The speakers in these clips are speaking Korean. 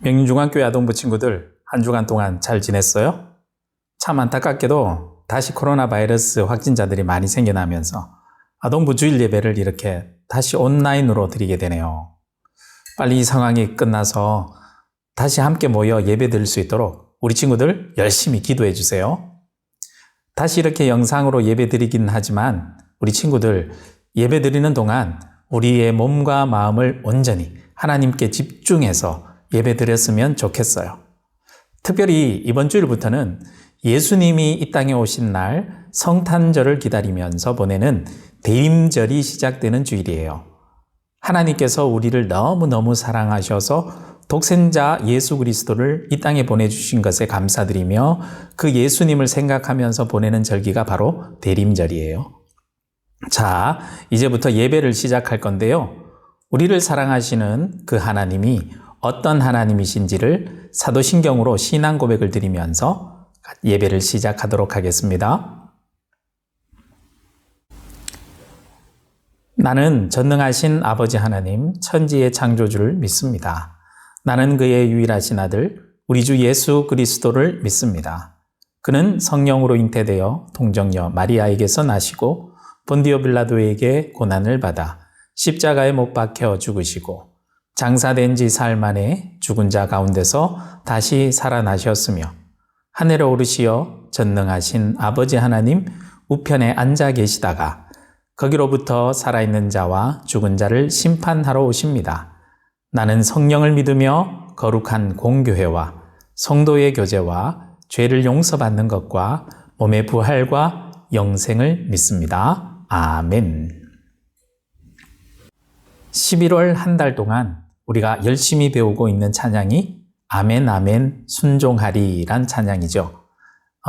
명륜중앙교회 아동부 친구들 한 주간 동안 잘 지냈어요? 참 안타깝게도 다시 코로나 바이러스 확진자들이 많이 생겨나면서 아동부 주일 예배를 이렇게 다시 온라인으로 드리게 되네요. 빨리 이 상황이 끝나서 다시 함께 모여 예배 드릴 수 있도록 우리 친구들 열심히 기도해 주세요. 다시 이렇게 영상으로 예배 드리긴 하지만 우리 친구들 예배 드리는 동안 우리의 몸과 마음을 온전히 하나님께 집중해서 예배 드렸으면 좋겠어요. 특별히 이번 주일부터는 예수님이 이 땅에 오신 날 성탄절을 기다리면서 보내는 대림절이 시작되는 주일이에요. 하나님께서 우리를 너무너무 사랑하셔서 독생자 예수 그리스도를 이 땅에 보내주신 것에 감사드리며 그 예수님을 생각하면서 보내는 절기가 바로 대림절이에요. 자, 이제부터 예배를 시작할 건데요. 우리를 사랑하시는 그 하나님이 어떤 하나님이신지를 사도신경으로 신앙 고백을 드리면서 예배를 시작하도록 하겠습니다. 나는 전능하신 아버지 하나님, 천지의 창조주를 믿습니다. 나는 그의 유일하신 아들, 우리 주 예수 그리스도를 믿습니다. 그는 성령으로 잉태되어 동정녀 마리아에게서 나시고 본디오 빌라도에게 고난을 받아 십자가에 못 박혀 죽으시고 장사된 지 사흘 만에 죽은 자 가운데서 다시 살아나셨으며 하늘에 오르시어 전능하신 아버지 하나님 우편에 앉아 계시다가 거기로부터 살아있는 자와 죽은 자를 심판하러 오십니다. 나는 성령을 믿으며 거룩한 공교회와 성도의 교제와 죄를 용서받는 것과 몸의 부활과 영생을 믿습니다. 아멘. 11월 한 달 동안 우리가 열심히 배우고 있는 찬양이 아멘 아멘 순종하리란 찬양이죠.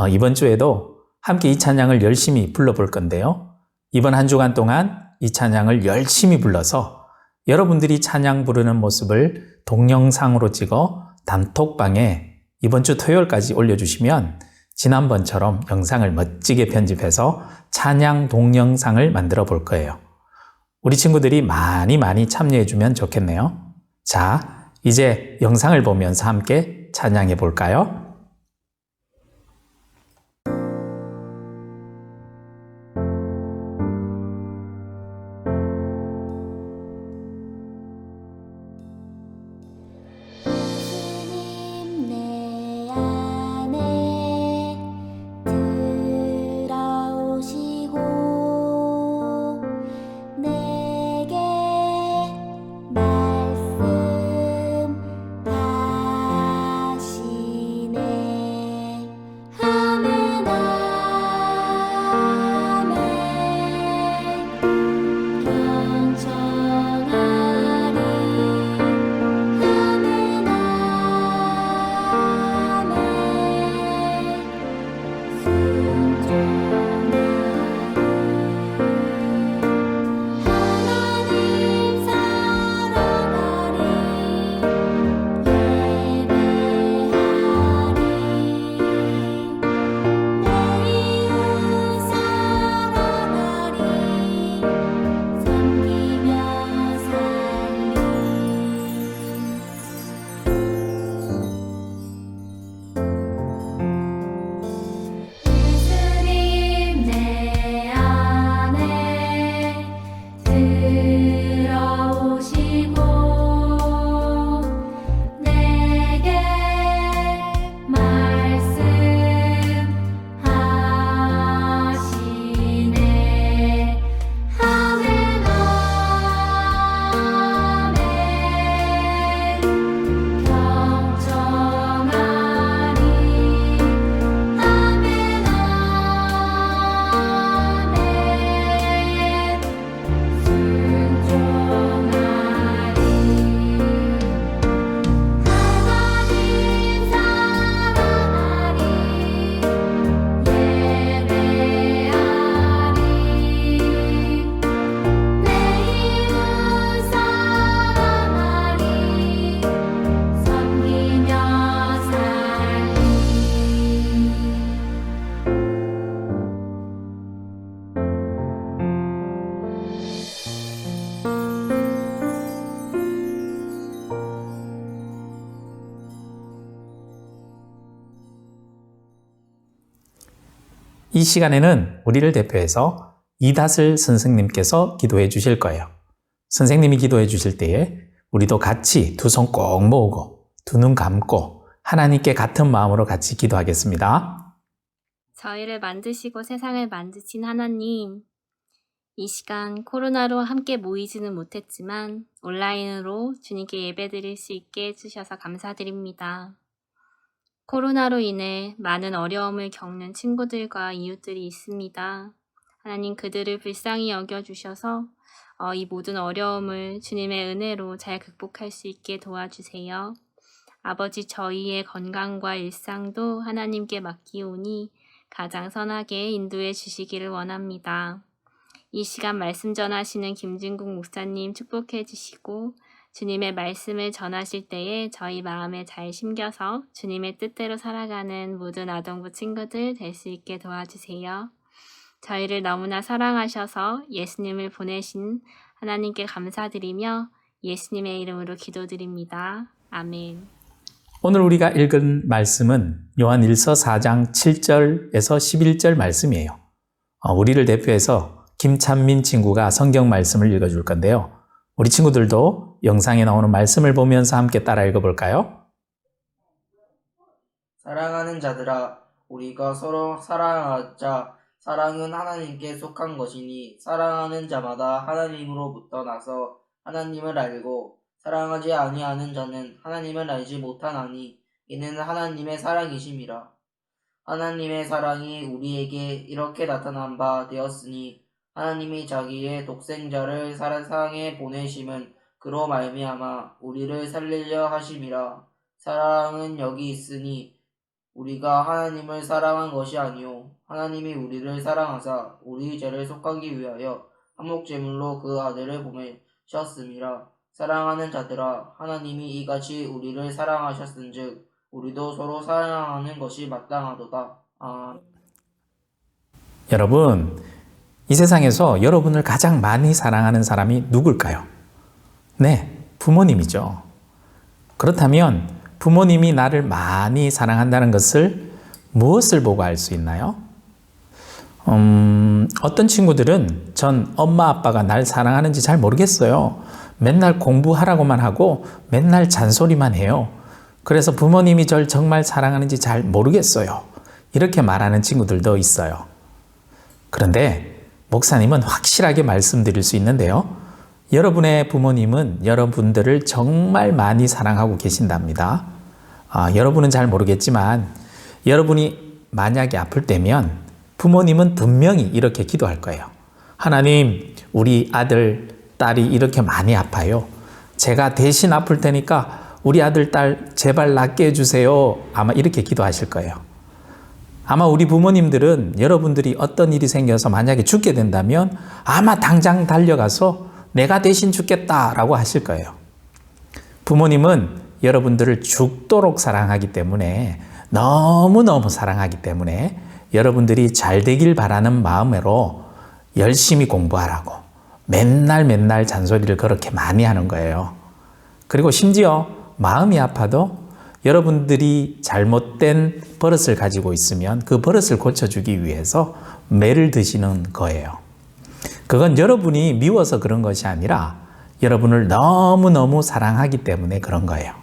이번 주에도 함께 이 찬양을 열심히 불러볼 건데요. 이번 한 주간 동안 이 찬양을 열심히 불러서 여러분들이 찬양 부르는 모습을 동영상으로 찍어 단톡방에 이번 주 토요일까지 올려주시면 지난번처럼 영상을 멋지게 편집해서 찬양 동영상을 만들어 볼 거예요. 우리 친구들이 많이 참여해주면 좋겠네요. 자, 이제 영상을 보면서 함께 찬양해 볼까요? 말씀하시네 이 시간에는 우리를 대표해서 이다슬 선생님께서 기도해 주실 거예요. 선생님이 기도해 주실 때에 우리도 같이 두 손 꼭 모으고 두 눈 감고 하나님께 같은 마음으로 같이 기도하겠습니다. 저희를 만드시고 세상을 만드신 하나님, 이 시간 코로나로 함께 모이지는 못했지만 온라인으로 주님께 예배드릴 수 있게 해주셔서 감사드립니다. 코로나로 인해 많은 어려움을 겪는 친구들과 이웃들이 있습니다. 하나님, 그들을 불쌍히 여겨주셔서 이 모든 어려움을 주님의 은혜로 잘 극복할 수 있게 도와주세요. 아버지, 저희의 건강과 일상도 하나님께 맡기오니 가장 선하게 인도해 주시기를 원합니다. 이 시간 말씀 전하시는 김진국 목사님 축복해 주시고 주님의 말씀을 전하실 때에 저희 마음에 잘 심겨서 주님의 뜻대로 살아가는 모든 아동부 친구들 될 수 있게 도와주세요. 저희를 너무나 사랑하셔서 예수님을 보내신 하나님께 감사드리며 예수님의 이름으로 기도드립니다. 아멘. 오늘 우리가 읽은 말씀은 요한일서 4장 7절에서 11절 말씀이에요. 우리를 대표해서 김찬민 친구가 성경 말씀을 읽어줄 건데요. 우리 친구들도 영상에 나오는 말씀을 보면서 함께 따라 읽어볼까요? 사랑하는 자들아, 우리가 서로 사랑하자. 사랑은 하나님께 속한 것이니 사랑하는 자마다 하나님으로부터 나서 하나님을 알고 사랑하지 아니하는 자는 하나님을 알지 못하나니 이는 하나님의 사랑이심이라. 하나님의 사랑이 우리에게 이렇게 나타난 바 되었으니 하나님이 자기의 독생자를 세상에 보내심은 그로 말미암아 우리를 살리려 하심이라. 사랑은 여기 있으니 우리가 하나님을 사랑한 것이 아니요 하나님이 우리를 사랑하사 우리 죄를 속하기 위하여 한목제물로 그 아들을 보내셨음이라. 사랑하는 자들아, 하나님이 이같이 우리를 사랑하셨은즉 우리도 서로 사랑하는 것이 마땅하도다. 여러분, 이 세상에서 여러분을 가장 많이 사랑하는 사람이 누굴까요? 네, 부모님이죠. 그렇다면 부모님이 나를 많이 사랑한다는 것을 무엇을 보고 알 수 있나요? 어떤 친구들은 전 엄마 아빠가 날 사랑하는지 잘 모르겠어요. 맨날 공부하라고만 하고 맨날 잔소리만 해요. 그래서 부모님이 절 정말 사랑하는지 잘 모르겠어요. 이렇게 말하는 친구들도 있어요. 그런데 목사님은 확실하게 말씀드릴 수 있는데요. 여러분의 부모님은 여러분들을 정말 많이 사랑하고 계신답니다. 여러분은 잘 모르겠지만 여러분이 만약에 아플 때면 부모님은 분명히 이렇게 기도할 거예요. 하나님, 우리 아들, 딸이 이렇게 많이 아파요. 제가 대신 아플 테니까 우리 아들, 딸 제발 낫게 해주세요. 아마 이렇게 기도하실 거예요. 아마 우리 부모님들은 여러분들이 어떤 일이 생겨서 만약에 죽게 된다면 아마 당장 달려가서 내가 대신 죽겠다라고 하실 거예요. 부모님은 여러분들을 죽도록 사랑하기 때문에 너무너무 사랑하기 때문에 여러분들이 잘 되길 바라는 마음으로 열심히 공부하라고 맨날 잔소리를 그렇게 많이 하는 거예요. 그리고 심지어 마음이 아파도 여러분들이 잘못된 버릇을 가지고 있으면 그 버릇을 고쳐주기 위해서 매를 드시는 거예요. 그건 여러분이 미워서 그런 것이 아니라 여러분을 너무너무 사랑하기 때문에 그런 거예요.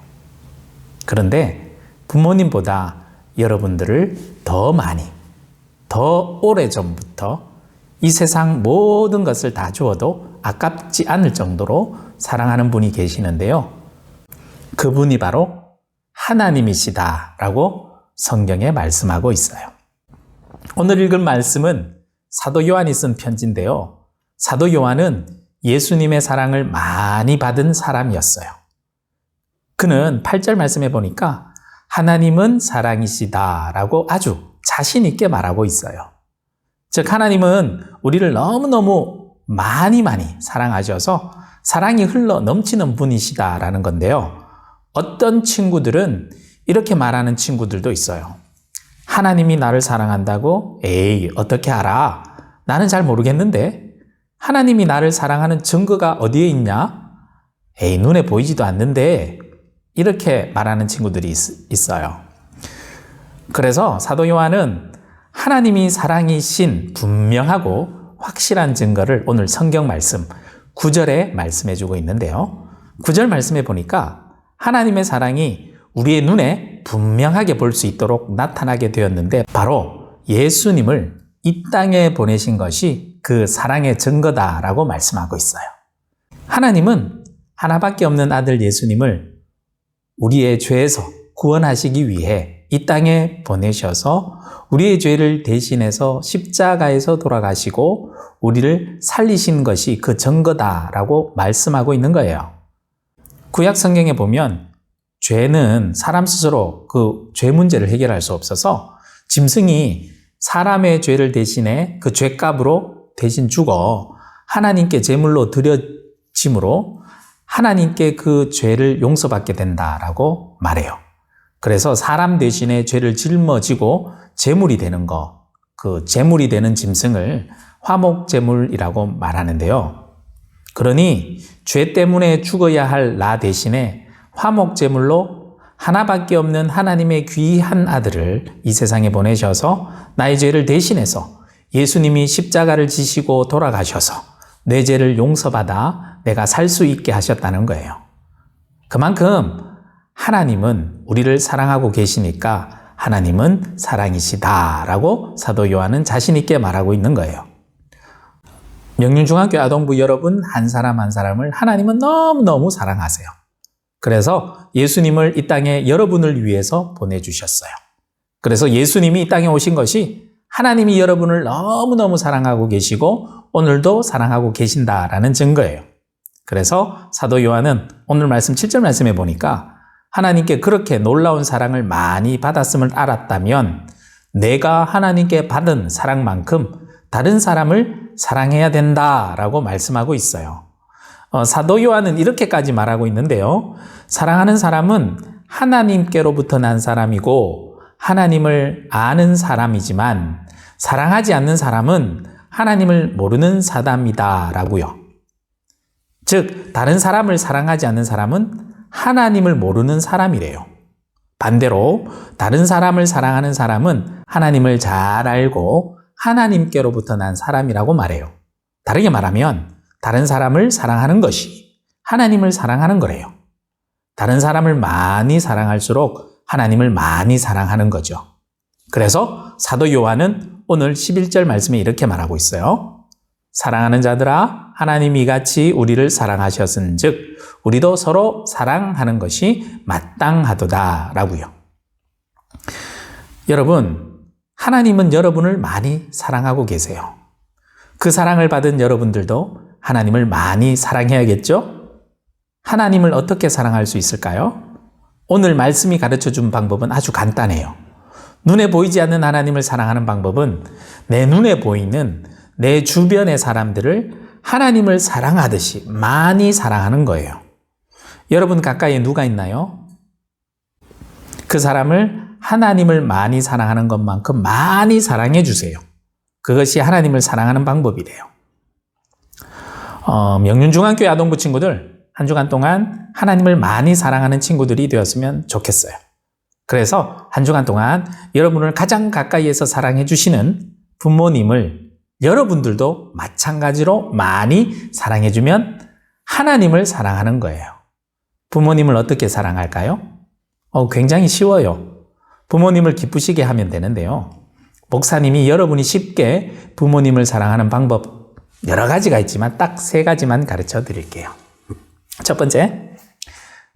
그런데 부모님보다 여러분들을 더 많이, 더 오래전부터 이 세상 모든 것을 다 주어도 아깝지 않을 정도로 사랑하는 분이 계시는데요. 그분이 바로 하나님이시다라고 성경에 말씀하고 있어요. 오늘 읽은 말씀은 사도 요한이 쓴 편지인데요. 사도 요한은 예수님의 사랑을 많이 받은 사람이었어요. 그는 8절 말씀해 보니까 하나님은 사랑이시다라고 아주 자신 있게 말하고 있어요. 즉 하나님은 우리를 너무너무 많이 사랑하셔서 사랑이 흘러 넘치는 분이시다라는 건데요. 어떤 친구들은 이렇게 말하는 친구들도 있어요. 하나님이 나를 사랑한다고? 에이, 어떻게 알아? 나는 잘 모르겠는데 하나님이 나를 사랑하는 증거가 어디에 있냐? 에이, 눈에 보이지도 않는데 이렇게 말하는 친구들이 있어요. 그래서 사도 요한은 하나님이 사랑이신 분명하고 확실한 증거를 오늘 성경 말씀 9절에 말씀해 주고 있는데요. 9절 말씀해 보니까 하나님의 사랑이 우리의 눈에 분명하게 볼 수 있도록 나타나게 되었는데 바로 예수님을 이 땅에 보내신 것이 그 사랑의 증거다라고 말씀하고 있어요. 하나님은 하나밖에 없는 아들 예수님을 우리의 죄에서 구원하시기 위해 이 땅에 보내셔서 우리의 죄를 대신해서 십자가에서 돌아가시고 우리를 살리신 것이 그 증거다라고 말씀하고 있는 거예요. 구약 성경에 보면 죄는 사람 스스로 그 죄 문제를 해결할 수 없어서 짐승이 사람의 죄를 대신해 그 죄값으로 대신 죽어 하나님께 제물로 드려짐으로 하나님께 그 죄를 용서받게 된다라고 말해요. 그래서 사람 대신에 죄를 짊어지고 제물이 되는 거, 그 제물이 되는 짐승을 화목제물이라고 말하는데요. 그러니 죄 때문에 죽어야 할 나 대신에 화목제물로 하나밖에 없는 하나님의 귀한 아들을 이 세상에 보내셔서 나의 죄를 대신해서 예수님이 십자가를 지시고 돌아가셔서 내 죄를 용서받아 내가 살 수 있게 하셨다는 거예요. 그만큼 하나님은 우리를 사랑하고 계시니까 하나님은 사랑이시다라고 사도 요한은 자신 있게 말하고 있는 거예요. 명륜중학교 아동부 여러분 한 사람 한 사람을 하나님은 너무너무 사랑하세요. 그래서 예수님을 이 땅에 여러분을 위해서 보내주셨어요. 그래서 예수님이 이 땅에 오신 것이 하나님이 여러분을 너무너무 사랑하고 계시고 오늘도 사랑하고 계신다라는 증거예요. 그래서 사도 요한은 오늘 말씀 7절 말씀에 보니까 하나님께 그렇게 놀라운 사랑을 많이 받았음을 알았다면 내가 하나님께 받은 사랑만큼 다른 사람을 사랑해야 된다라고 말씀하고 있어요. 사도 요한은 이렇게까지 말하고 있는데요. 사랑하는 사람은 하나님께로부터 난 사람이고 하나님을 아는 사람이지만 사랑하지 않는 사람은 하나님을 모르는 사람이다라고요. 즉 다른 사람을 사랑하지 않는 사람은 하나님을 모르는 사람이래요. 반대로 다른 사람을 사랑하는 사람은 하나님을 잘 알고 하나님께로부터 난 사람이라고 말해요. 다르게 말하면 다른 사람을 사랑하는 것이 하나님을 사랑하는 거래요. 다른 사람을 많이 사랑할수록 하나님을 많이 사랑하는 거죠. 그래서 사도 요한은 오늘 11절 말씀에 이렇게 말하고 있어요. 사랑하는 자들아 하나님이 이같이 우리를 사랑하셨은즉 우리도 서로 사랑하는 것이 마땅하도다 라고요. 여러분, 하나님은 여러분을 많이 사랑하고 계세요. 그 사랑을 받은 여러분들도 하나님을 많이 사랑해야겠죠? 하나님을 어떻게 사랑할 수 있을까요? 오늘 말씀이 가르쳐준 방법은 아주 간단해요. 눈에 보이지 않는 하나님을 사랑하는 방법은 내 눈에 보이는 내 주변의 사람들을 하나님을 사랑하듯이 많이 사랑하는 거예요. 여러분 가까이에 누가 있나요? 그 사람을 하나님을 많이 사랑하는 것만큼 많이 사랑해 주세요. 그것이 하나님을 사랑하는 방법이래요. 명륜중앙교회 아동부 친구들 한 주간 동안 하나님을 많이 사랑하는 친구들이 되었으면 좋겠어요. 그래서 한 주간 동안 여러분을 가장 가까이에서 사랑해 주시는 부모님을 여러분들도 마찬가지로 많이 사랑해 주면 하나님을 사랑하는 거예요. 부모님을 어떻게 사랑할까요? 굉장히 쉬워요. 부모님을 기쁘시게 하면 되는데요. 목사님이 여러분이 쉽게 부모님을 사랑하는 방법 여러 가지가 있지만 딱 3가지만 가르쳐 드릴게요. 첫 번째,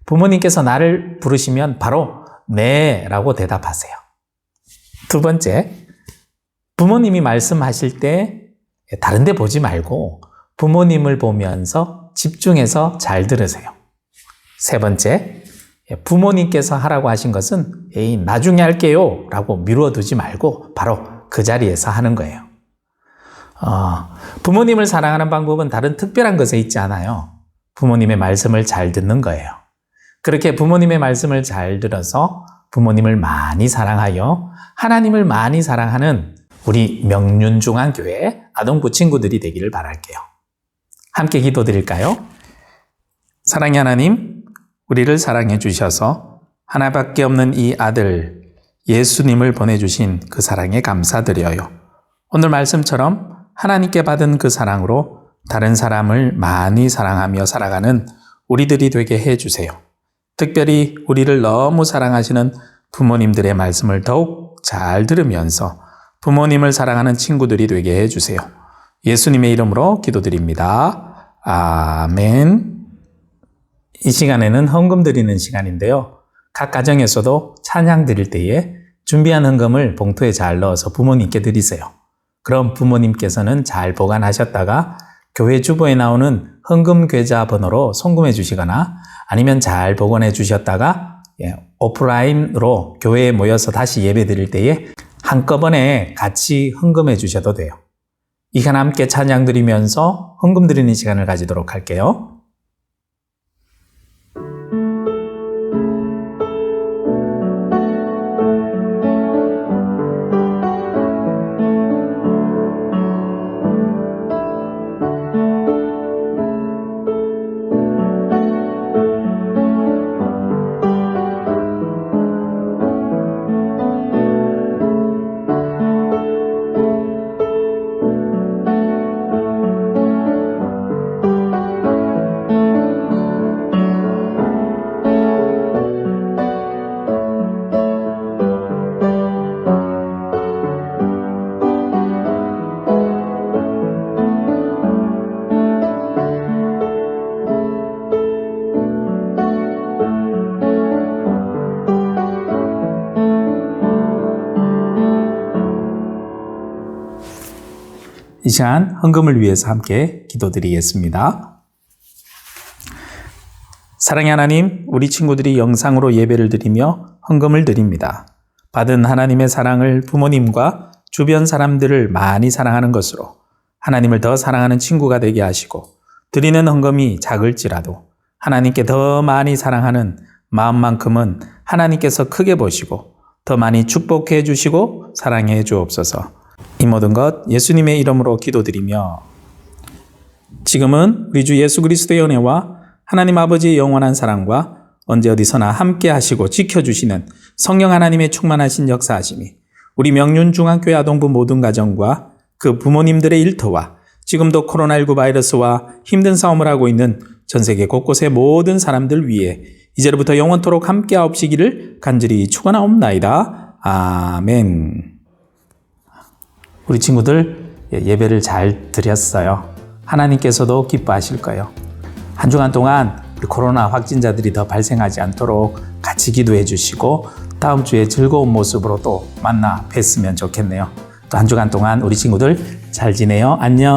부모님께서 나를 부르시면 바로 네 라고 대답하세요. 두 번째, 부모님이 말씀하실 때 다른 데 보지 말고 부모님을 보면서 집중해서 잘 들으세요. 세 번째, 부모님께서 하라고 하신 것은 에이 나중에 할게요 라고 미뤄두지 말고 바로 그 자리에서 하는 거예요. 부모님을 사랑하는 방법은 다른 특별한 것에 있지 않아요. 부모님의 말씀을 잘 듣는 거예요. 그렇게 부모님의 말씀을 잘 들어서 부모님을 많이 사랑하여 하나님을 많이 사랑하는 우리 명륜중앙교회 아동부 친구들이 되기를 바랄게요. 함께 기도드릴까요? 사랑의 하나님, 우리를 사랑해 주셔서 하나밖에 없는 이 아들 예수님을 보내주신 그 사랑에 감사드려요. 오늘 말씀처럼 하나님께 받은 그 사랑으로 다른 사람을 많이 사랑하며 살아가는 우리들이 되게 해주세요. 특별히 우리를 너무 사랑하시는 부모님들의 말씀을 더욱 잘 들으면서 부모님을 사랑하는 친구들이 되게 해주세요. 예수님의 이름으로 기도드립니다. 아멘. 이 시간에는 헌금 드리는 시간인데요. 각 가정에서도 찬양 드릴 때에 준비한 헌금을 봉투에 잘 넣어서 부모님께 드리세요. 그럼 부모님께서는 잘 보관하셨다가 교회 주보에 나오는 헌금 계좌 번호로 송금해 주시거나 아니면 잘 보관해 주셨다가 오프라인으로 교회에 모여서 다시 예배 드릴 때에 한꺼번에 같이 헌금해 주셔도 돼요. 이 시간 함께 찬양 드리면서 헌금 드리는 시간을 가지도록 할게요. 이 시간 헌금을 위해서 함께 기도드리겠습니다. 사랑의 하나님, 우리 친구들이 영상으로 예배를 드리며 헌금을 드립니다. 받은 하나님의 사랑을 부모님과 주변 사람들을 많이 사랑하는 것으로 하나님을 더 사랑하는 친구가 되게 하시고 드리는 헌금이 작을지라도 하나님께 더 많이 사랑하는 마음만큼은 하나님께서 크게 보시고 더 많이 축복해 주시고 사랑해 주옵소서. 이 모든 것 예수님의 이름으로 기도드리며 지금은 우리 주 예수 그리스도의 은혜와 하나님 아버지의 영원한 사랑과 언제 어디서나 함께 하시고 지켜주시는 성령 하나님의 충만하신 역사하심이 우리 명륜중앙교회 아동부 모든 가정과 그 부모님들의 일터와 지금도 코로나19 바이러스와 힘든 싸움을 하고 있는 전 세계 곳곳의 모든 사람들 위해 이제로부터 영원토록 함께 하옵시기를 간절히 축원하옵나이다. 아멘. 우리 친구들 예배를 잘 드렸어요. 하나님께서도 기뻐하실 거예요. 한 주간 동안 우리 코로나 확진자들이 더 발생하지 않도록 같이 기도해 주시고 다음 주에 즐거운 모습으로 또 만나 뵀으면 좋겠네요. 또 한 주간 동안 우리 친구들 잘 지내요. 안녕.